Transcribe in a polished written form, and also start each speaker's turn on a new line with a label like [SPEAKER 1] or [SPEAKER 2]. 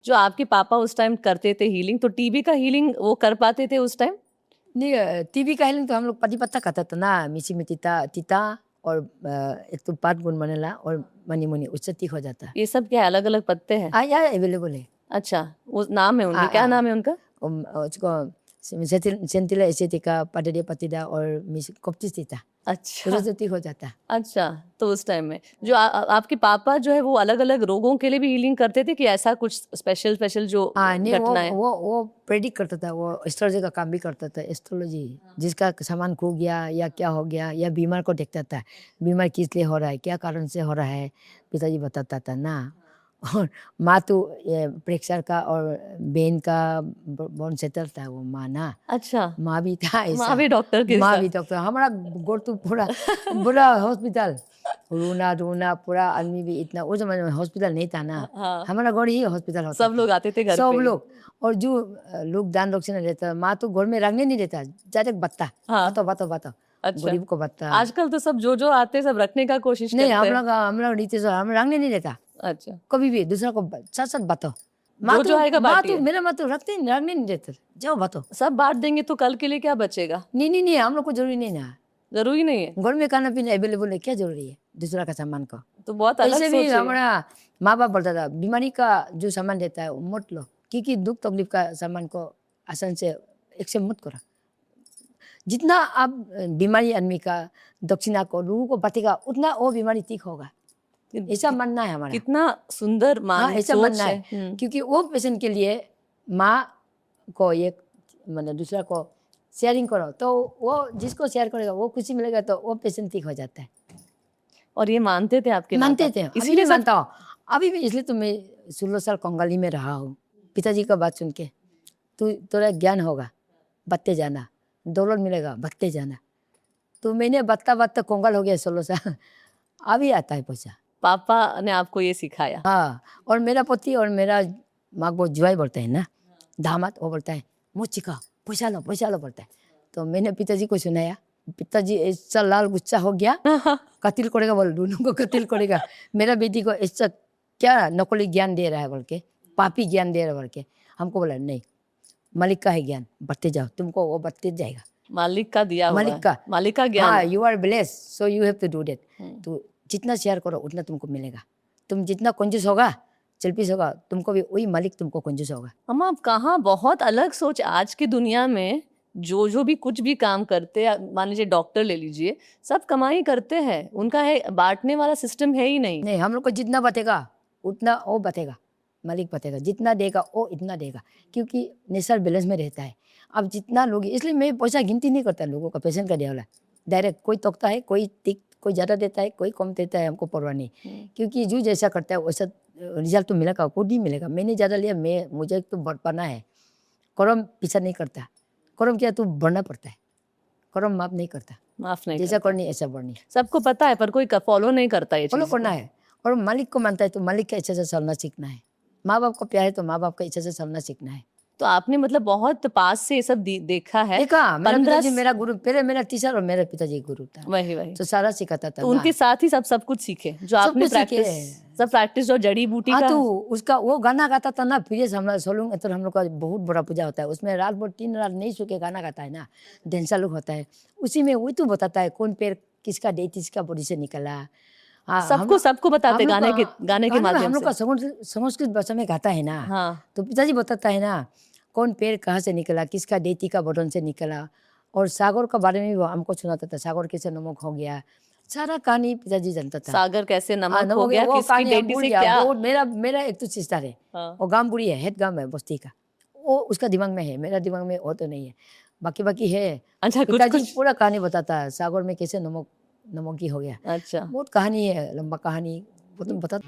[SPEAKER 1] जो आपके पापा उस टाइम करते थे हीलिंग, तो टीबी का हीलिंग वो कर पाते थे उस टाइम?
[SPEAKER 2] नहीं, टीबी का हीलिंग तो हम लोग पति पत्ता खाता था ना, मिसी में तीता तीता और एक तो पात गुन बनेला और मनी मुनी, उससे ठीक हो जाता है।
[SPEAKER 1] ये सब क्या अलग अलग पत्ते हैं?
[SPEAKER 2] या अवेलेबल है।
[SPEAKER 1] अच्छा, वो नाम है उनके, क्या नाम है उनका?
[SPEAKER 2] उसको सेंटिला एसेटिका पटेरिया पतिदा और मिस कोप्टिस तीता,
[SPEAKER 1] अच्छा
[SPEAKER 2] उससे ठीक हो जाता है।
[SPEAKER 1] अच्छा, तो उस टाइम में जो आपके पापा जो है वो अलग अलग रोगों के लिए भी हीलिंग करते थे कि ऐसा कुछ स्पेशल स्पेशल जो
[SPEAKER 2] नहीं,
[SPEAKER 1] घटनाएं?
[SPEAKER 2] वो प्रेडिक्ट करता था, वो एस्ट्रोलॉजी का काम भी करता था। एस्ट्रोलॉजी जिसका सामान खो गया या क्या हो गया या बीमार को देखता था, बीमार किस लिए हो रहा है, क्या कारण से हो रहा है, पिताजी बताता था ना। और माँ तो ये प्रेशर का और बेन का बोन सेटल था वो माँ ना।
[SPEAKER 1] अच्छा,
[SPEAKER 2] माँ भी था
[SPEAKER 1] माँ
[SPEAKER 2] ऐसा।
[SPEAKER 1] भी डॉक्टर के
[SPEAKER 2] माँ
[SPEAKER 1] साथ?
[SPEAKER 2] भी डॉक्टर, हमारा गोर तो पूरा पूरा हॉस्पिटल, रोना रोना पूरा आदमी भी इतना, उस जमाने में हॉस्पिटल नहीं था ना,
[SPEAKER 1] हाँ,
[SPEAKER 2] हमारा घर ही हॉस्पिटल होता
[SPEAKER 1] सब
[SPEAKER 2] था।
[SPEAKER 1] लोग आते थे घर
[SPEAKER 2] सब
[SPEAKER 1] पे ही।
[SPEAKER 2] लोग, और जो लोग दान दक्षिणा लेता, माँ तो घर में रखने नहीं देता, डायरेक्ट बत्ता,
[SPEAKER 1] हाँ,
[SPEAKER 2] बातो बातो बातो,
[SPEAKER 1] अच्छा।
[SPEAKER 2] गरीब को बत्ता।
[SPEAKER 1] आजकल तो सब जो आते सब रखने का कोशिश
[SPEAKER 2] नहीं,
[SPEAKER 1] करते हैं।
[SPEAKER 2] हम लोग रीति से हम रखने नहीं देता,
[SPEAKER 1] अच्छा,
[SPEAKER 2] कभी भी दूसरा को साथ साथ बातो।
[SPEAKER 1] जो आएगा
[SPEAKER 2] माँ तो
[SPEAKER 1] बांटिए।
[SPEAKER 2] मेरा माँ तो रखने नहीं देते, जाओ बातो।
[SPEAKER 1] सब बांट देंगे तो कल के लिए क्या बचेगा?
[SPEAKER 2] नहीं, हम लोग को जरूरी नहीं ना,
[SPEAKER 1] जरूरी नहीं है।
[SPEAKER 2] घर में खाना पीना अवेलेबल है, क्या जरूरी है दूसरा का सामान को।
[SPEAKER 1] तो बहुत अलग
[SPEAKER 2] ऐसे भी
[SPEAKER 1] सोच है।
[SPEAKER 2] हमारा माँ बाप बोलता था, बीमारी का जो सामान देता है वो मत लो, क्योंकि दुख तकलीफ का सामान को आसान से एक्सेप्ट मत करो। जितना आप बीमारी आदमी का दक्षिणा को लोगों को बांटेगा, उतना वो बीमारी ठीक होगा, ऐसा मानना है हमारा।
[SPEAKER 1] कितना सुंदर
[SPEAKER 2] हाँ, ऐसा
[SPEAKER 1] सोच
[SPEAKER 2] मानना है, क्योंकि वो पेशेंट के लिए माँ को एक मतलब दूसरा को शेयरिंग करो, तो वो जिसको शेयर करेगा वो खुशी मिलेगा, तो वो पेशेंट ठीक हो जाता है।
[SPEAKER 1] और ये मानते थे आपके
[SPEAKER 2] मानते
[SPEAKER 1] माता?
[SPEAKER 2] थे, अभी
[SPEAKER 1] इसीलिए
[SPEAKER 2] भी
[SPEAKER 1] सब।
[SPEAKER 2] मानता हूँ, अभी भी। इसलिए तो मैं 16 साल कंगाली में रहा हूँ, पिताजी का बात सुन के। तू थोड़ा ज्ञान होगा, बत्ते जाना, दौलत मिलेगा, बत्ते जाना। तो मैंने बत्ता बत्ता कंगाल हो गया 16 साल। अभी आता है पैसा।
[SPEAKER 1] पापा ने आपको ये सिखाया?
[SPEAKER 2] हाँ, और मेरा पति और मेरा माँ को जुआई बोलते हैं ना, दामाद, वो बोलता है मुझ चिका पैसा लो बोलता है। तो मैंने पिताजी को सुनाया, पिताजी ऐसा लाल गुस्सा हो गया, कत्ल करेगा बोल, दोनों को कत्ल करेगा। मेरा बेटी को ऐसा क्या नकली ज्ञान दे रहा है बोल के, पापी ज्ञान दे रहा है बोल के। हमको बोला नहीं, मालिक का है ज्ञान, बढ़ते जाओ, तुमको वो बढ़ते जाएगा,
[SPEAKER 1] मालिक का दिया हुआ है, मालिक का ज्ञान
[SPEAKER 2] हाँ,
[SPEAKER 1] है।
[SPEAKER 2] You are blessed so you have to do that. तो जितना शेयर करो उतना तुमको मिलेगा, तुम जितना कंजूस होगा, सेल्फिश होगा, तुमको भी वही मालिक तुमको कंजूस होगा।
[SPEAKER 1] हम आप कहाँ बहुत अलग सोच आज की दुनिया में। जो भी कुछ भी काम करते हैं, मान लीजिए डॉक्टर ले लीजिए, सब कमाई करते हैं, उनका है बांटने वाला सिस्टम है ही नहीं।
[SPEAKER 2] नहीं, हम लोग को जितना बतेगा उतना वो बतेगा, मालिक बतेगा, जितना देगा वो इतना देगा, क्योंकि नेचर बैलेंस में रहता है। अब जितना लोग, इसलिए मैं पैसा गिनती नहीं करता लोगों का, पेशेंट का दिया वाला डायरेक्ट, कोई तोकता है, कोई ज़्यादा देता है, कोई कम देता है, हमको परवाह नहीं। क्योंकि जो जैसा करता है वैसा रिजल्ट तो मिलेगा, खुद ही मिलेगा। मैंने ज़्यादा लिया, मुझे तो बढ़ पाना है, कर्म पीछा नहीं करता, कर्म किया तो बढ़ना पड़ता है, कर्म माफ नहीं करता,
[SPEAKER 1] माफ नहीं
[SPEAKER 2] जैसा
[SPEAKER 1] करता।
[SPEAKER 2] करनी ऐसा बढ़नी।
[SPEAKER 1] सबको पता है पर कोई फॉलो नहीं करता ये
[SPEAKER 2] फॉलो
[SPEAKER 1] चीज
[SPEAKER 2] करना
[SPEAKER 1] को।
[SPEAKER 2] है, और मालिक को मानता है तो मालिक के इच्छा से चलना सीखना है। माँ बाप को प्यार है तो माँ बाप का इच्छा से चलना सीखना है।
[SPEAKER 1] तो आपने मतलब बहुत पास से ये सब देखा है।
[SPEAKER 2] देखा, मेरा
[SPEAKER 1] 15
[SPEAKER 2] पिताजी मेरा गुरु, पहले मेरा टीचर और मेरा पिताजी गुरु था,
[SPEAKER 1] वही
[SPEAKER 2] तो सारा सिखाता था
[SPEAKER 1] तो
[SPEAKER 2] ना।
[SPEAKER 1] उनके साथ ही सब कुछ सीखे जो
[SPEAKER 2] सब
[SPEAKER 1] आपने
[SPEAKER 2] कुछ सीखे।
[SPEAKER 1] सब प्रैक्टिस जो जड़ी बूटी
[SPEAKER 2] हाँ,
[SPEAKER 1] का।
[SPEAKER 2] तो उसका वो गाना गाता था ना, फिर हम सोलूंग तो हम लोग का बहुत बड़ा पूजा होता है, उसमें रात भर 3 रात नहीं सो के गाना गाता है ना, डेंसा लोग होता है, उसी में वही तो बताता है कौन पेड़ किसका डे किसका बॉडी से निकला। हाँ,
[SPEAKER 1] सबको बताते गाने के
[SPEAKER 2] गाने में
[SPEAKER 1] माध्यम
[SPEAKER 2] हम लोग
[SPEAKER 1] से।
[SPEAKER 2] का संस्कृत भाषा में गाता है ना।
[SPEAKER 1] हाँ,
[SPEAKER 2] तो पिताजी बताता है ना, कौन पेड़ कहाँ से निकला, किसका डेटी का बटन से निकला, और सागर का बारे में भी वो हमको सुनाता था, सागर कैसे नमक हो गया, सारा कहानी पिताजी जानता था।
[SPEAKER 1] सागर कैसे
[SPEAKER 2] हाँ,
[SPEAKER 1] नमक हो गया,
[SPEAKER 2] वो
[SPEAKER 1] किसकी
[SPEAKER 2] कहानी हम
[SPEAKER 1] बेटी
[SPEAKER 2] भूल
[SPEAKER 1] से
[SPEAKER 2] गया।
[SPEAKER 1] क्या।
[SPEAKER 2] वो मेरा एक तो सिस्टर है,
[SPEAKER 1] हाँ।
[SPEAKER 2] वो गांव बुढ़ी है, हेड गांव है बस्ती का, वो उसका दिमाग में है, मेरा दिमाग में वो तो नहीं है, बाकी है।
[SPEAKER 1] अच्छा, कुछ
[SPEAKER 2] पिताजी
[SPEAKER 1] कुछ।
[SPEAKER 2] पूरा कहानी बताता है, सागर में कैसे नमकी हो गया।
[SPEAKER 1] अच्छा।
[SPEAKER 2] बहुत कहानी है, लंबा कहानी, वो तो बता।